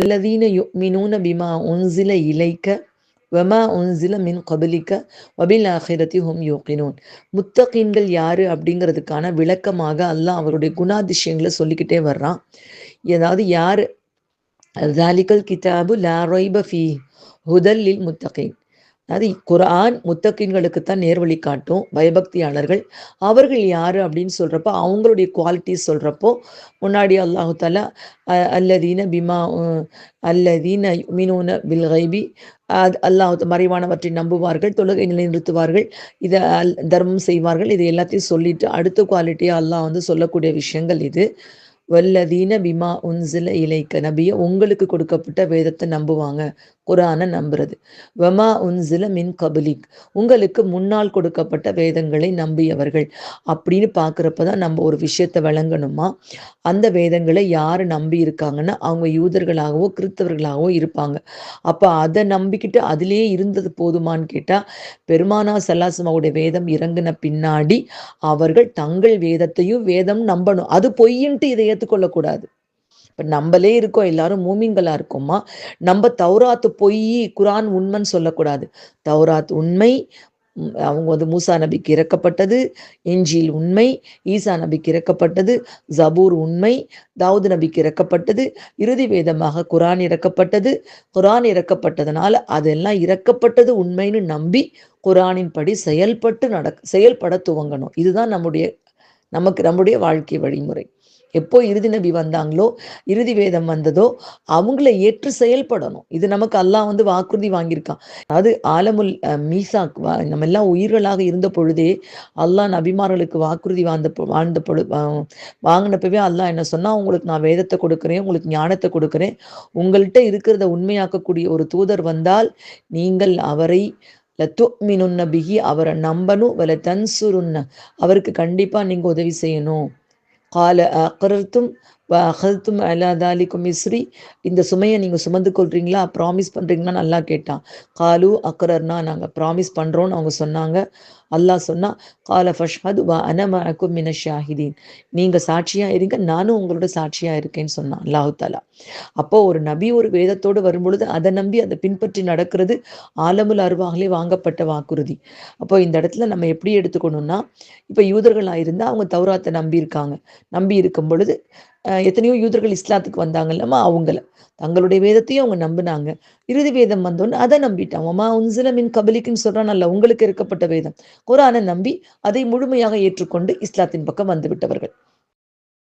அல்லதீன யுமினூன பிமா உன்சில இலைக்க வமா உன்சில மின் கபலிக்க வபில் ஆஹிரத்தி ஹும் யூகினூன். முத்தகீன்கள் யாரு அப்படிங்கிறதுக்கான விளக்கமாக அல்லாஹ் அவருடைய குணாதிசயங்களை சொல்லிக்கிட்டே வர்றான். ஏதாவது யாரு தாலிகல் கிதாபு லா ரைப ஃபீ ஹுதல் லில் முத்தகீன். அது குர்ஆன் முத்தகீன்களுக்குத்தான் நேர்வழி காட்டும், பயபக்தியாளர்கள். அவர்கள் யாரு அப்படின்னு சொல்றப்போ அவங்களுடைய குவாலிட்டிஸ் சொல்றப்போ முன்னாடி அல்லாஹு தாலா அல்லதீன பிமா அல்லதீன யுமினூன பில் கைபி, அல்லாஹ் மறைவானவற்றை நம்புவார்கள், தொழுகை நிலைநிறுத்துவார்கள், இதை தர்மம் செய்வார்கள். இது எல்லாத்தையும் சொல்லிட்டு அடுத்த குவாலிட்டியாக அல்லாஹ் வந்து சொல்லக்கூடிய விஷயங்கள் இது. வல்லதீன பிமா உன்சில இலைக்க, நபிய உங்களுக்கு கொடுக்கப்பட்ட வேதத்தை நம்புவாங்க, குரானை நம்புறது. வமா உன்சில மின் கபலிக், உங்களுக்கு முன்னால் கொடுக்கப்பட்ட வேதங்களை நம்பியவர்கள். அப்படின்னு பார்க்குறப்ப தான் நம்ம ஒரு விஷயத்தை விளங்கணுமா, அந்த வேதங்களை யார் நம்பி இருக்காங்கன்னா அவங்க யூதர்களாகவோ கிறிஸ்தவர்களாகவோ இருப்பாங்க. அப்போ அதை நம்பிக்கிட்டு அதிலே இருந்தது போதுமான்னு கேட்டால், பெருமானா சல்லாசமாவுடைய வேதம் இறங்கின பின்னாடி அவர்கள் தங்கள் வேதத்தையும் வேதம் நம்பணும். அது பொய்யின்ட்டு இதை ஏற்றுக்கொள்ளக்கூடாது. இப்போ நம்மளே இருக்கோம், எல்லாரும் மூமின்களா இருக்கோமா, நம்ம தௌராத்து பொய் குரான் உண்மைன்னு சொல்லக்கூடாது. தௌராத் உண்மை, அவங்க வந்து மூசா நபிக்கு இறக்கப்பட்டது. இஞ்சில் உண்மை, ஈசா நபிக்கு இறக்கப்பட்டது. ஜபூர் உண்மை, தாவூது நபிக்கு இறக்கப்பட்டது. இறுதி வேதமாக குரான் இறக்கப்பட்டது. குரான் இறக்கப்பட்டதுனால அதெல்லாம் இறக்கப்பட்டது உண்மைன்னு நம்பி குரானின் படி செயல்பட துவங்கணும். இதுதான் நம்முடைய வாழ்க்கை வழிமுறை. எப்போ இறுதி நபி வந்தாங்களோ, இறுதி வேதம் வந்ததோ, அவங்கள ஏற்று செயல்படணும். இது நமக்கு அல்லாஹ் வந்து வாக்குறுதி வாங்கியிருக்கான். அதாவது ஆலமுல் மீசாக், நம்ம எல்லாம் உயிர்களாக இருந்த பொழுதே அல்லாஹ் நபிமார்களுக்கு வாக்குறுதி வாங்கினப்பவே அல்லாஹ் என்ன சொன்னா, உங்களுக்கு நான் வேதத்தை கொடுக்குறேன், உங்களுக்கு ஞானத்தை கொடுக்குறேன், உங்கள்கிட்ட இருக்கிறத உண்மையாக்கக்கூடிய ஒரு தூதர் வந்தால் நீங்கள் அவரை லத்துமினுன்ன பிஹி, அவரை நம்பணும், வல தன்சுருன்ன, அவருக்கு கண்டிப்பா நீங்க உதவி செய்யணும். கால அக்ரர்த்தும் அகல்த்தும் அலா தாலிக்கும் இஸ்ரி, இந்த சுமையை நீங்கள் சுமந்து கொள்றீங்களா, ப்ராமிஸ் பண்ணுறீங்களா நல்லா கேட்டான். காலு அக்ரர்னா, நாங்கள் ப்ராமிஸ் பண்ணுறோன்னு அவங்க சொன்னாங்க. அல்லாஹ் சொன்னா, கால ஃபஷ்ஹது வ அன மஅக்கும் மின ஷாஹிதீன், நீங்கள் சாட்சியாக இருங்க, நானும் உங்களோட சாட்சியாக இருக்கேன்னு சொன்னான் அல்லாஹு தாலா. அப்போ ஒரு நபி ஒரு வேதத்தோடு வரும்பொழுது அதை நம்பி அதை பின்பற்றி நடக்கிறது ஆலமுல் அருவாகலே வாங்கப்பட்ட வாக்குறுதி. அப்போ இந்த இடத்துல நம்ம எப்படி எடுத்துக்கணும்னா, இப்போ யூதர்களாக இருந்தால் அவங்க தௌராத்தை நம்பி இருக்கும் பொழுது எத்தனையோ யூதர்கள் இஸ்லாத்துக்கு வந்தாங்கல்லம்மா, அவங்கள தங்களுடைய வேதத்தையும் அவங்க நம்பினாங்க. இறுதி வேதம் வந்தோன்னு அதை நம்பிட்டான். ஒமா உன்சில மின் கபலிக்குன்னு சொல்றான், அல்ல உங்களுக்கு இருக்கப்பட்ட வேதம் குரானை நம்பி அதை முழுமையாக ஏற்றுக்கொண்டு இஸ்லாத்தின் பக்கம் வந்து விட்டவர்கள்.